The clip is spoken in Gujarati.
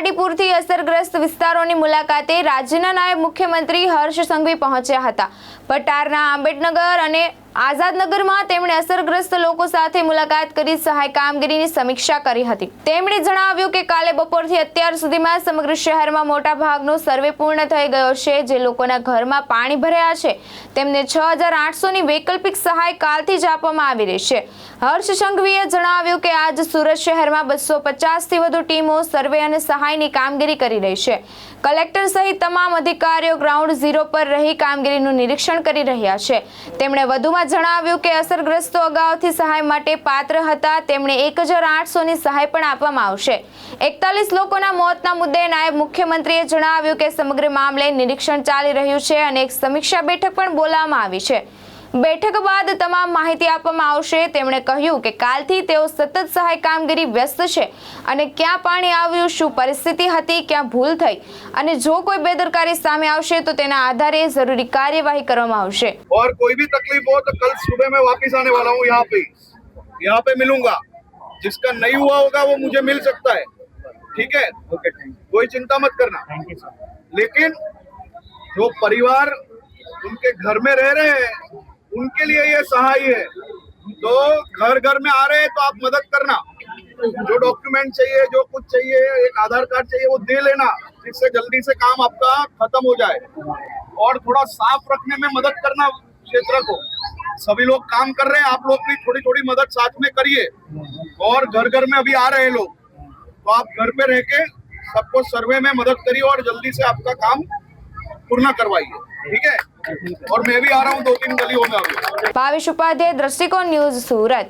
ખાડીપુરથી અસરગ્રસ્ત વિસ્તારોની મુલાકાતે રાજ્યના નાયબ મુખ્યમંત્રી હર્ષ સંઘવી પહોંચ્યા હતા। પટારના આંબેડનગર અને આઝાદનગરમાં તેમણે અસરગ્રસ્ત લોકો સાથે મુલાકાત કરી સહાય કામગીરીની સમીક્ષા કરી હતી। તેમણે જણાવ્યું કે કાલે બપોરથી અત્યાર સુધીમાં સમગ્ર શહેરમાં મોટા ભાગનો સર્વે પૂર્ણ થઈ ગયો છે। જે લોકોના ઘરમાં પાણી ભરાયા છે તેમને 6800ની વૈકલ્પિક સહાય કાલથી જ આપવામાં આવી રહી છે। હર્ષ સંઘવીએ જણાવ્યું કે આજ સુરત શહેરમાં 250થી વધુ ટીમો સર્વે અને સહાયની કામગીરી કરી રહી છે। કલેક્ટર સહિત તમામ અધિકારીઓ ગ્રાઉન્ડ ઝીરો પર રહી કામગીરીનું નિરીક્ષણ કરી રહ્યા છે। તેમણે વધુમાં જણાવ્યું કે અસરગ્રસ્તો અગાઉથી સહાય માટે પાત્ર હતા, તેમણે 1800ની સહાય પણ આપવામાં આવશે। 41 લોકોના મોતના મુદ્દે નાયબ મુખ્યમંત્રીએ જણાવ્યું કે સમગ્ર મામલે નિરીક્ષણ ચાલી રહ્યું છે અને એક સમીક્ષા બેઠક પણ બોલાવવામાં આવી છે। બેઠક બાદ તમામ માહિતી આપવામાં આવશે। તેમણે કહ્યું કે કાલથી તેઓ સતત સહાય કામગીરી વ્યસ્ત છે અને ક્યાં પાણી આવ્યું, શું પરિસ્થિતિ હતી, ક્યાં ભૂલ થઈ અને જો કોઈ બેદરકારી સામે આવશે તો તેના આધારે જરૂરી કાર્યવાહી કરવામાં આવશે। और कोई भी तकलीफ हो तो कल सुबह मैं वापस आने वाला हूँ यहाँ पे मिलूंगा। जिसका नहीं हुआ होगा वो मुझे मिल सकता है, ठीक है? ओके, कोई चिंता मत करना। Thank you sir. लेकिन जो परिवार उनके घर में रह रहे हैं उनके लिए ये सहाय है, तो घर घर में आ रहे हैं तो आप मदद करना। जो डॉक्यूमेंट चाहिए, जो कुछ चाहिए, एक आधार कार्ड चाहिए, वो दे लेना, जिससे जल्दी से काम आपका खत्म हो जाए। और थोड़ा साफ रखने में मदद करना क्षेत्र को। सभी लोग काम कर रहे हैं, आप लोग भी थोड़ी थोड़ी मदद साथ में करिए। और घर घर में अभी आ रहे हैं लोग, तो आप घर पे रह के सबको सर्वे में मदद करिए और जल्दी से आपका काम पूर्ण करवाइए, ठीक है? और मैं भी आ रहा हूँ 2-3 गलियों में अभी। ભાવેશ ઉપાધ્યાય, દ્રષ્ટિકોણ ન્યૂઝ, સુરત।